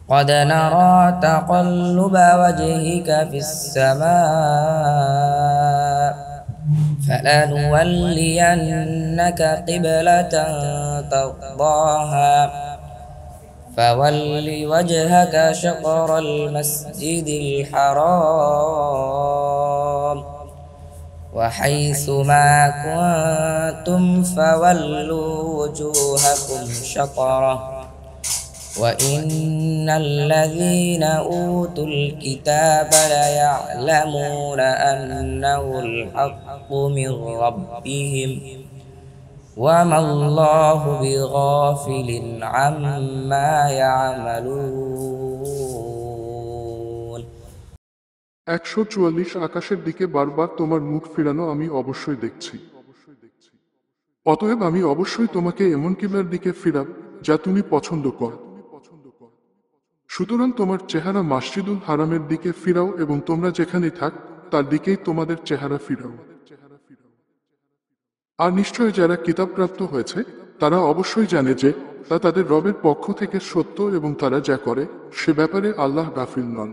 قد نرى تقلب وجهك في السماء فلنولينك قبلة ترضاها فول وجهك شطر المسجد الحرام وحيث ما كنتم فولوا وجوهكم شطره وإن الذين أوتوا الكتاب ليعلمون أنه الحق من ربهم وما الله بغافل عما يعملون 144 আকাশের দিকে বারবার তোমার মুখ ফিরানো আমি অবশ্যই দেখছি। অতএব আমি অবশ্যই তোমাকে এমন কিবলার দিকে ফিরাব যা তুমি পছন্দ করো। সুতরাং তোমার চেহারা মসজিদুল হারামের দিকে ফিরাও এবং তোমরা যেখানেই থাক তার দিকেই তোমাদের চেহারা ফিরাও। আর নিশ্চয় যারা কিতাবপ্রাপ্ত হয়েছে তারা অবশ্যই জানে যে তা তাদের রবের পক্ষ থেকে সত্য এবং তারা যা করে সে ব্যাপারে আল্লাহ গাফিল নন।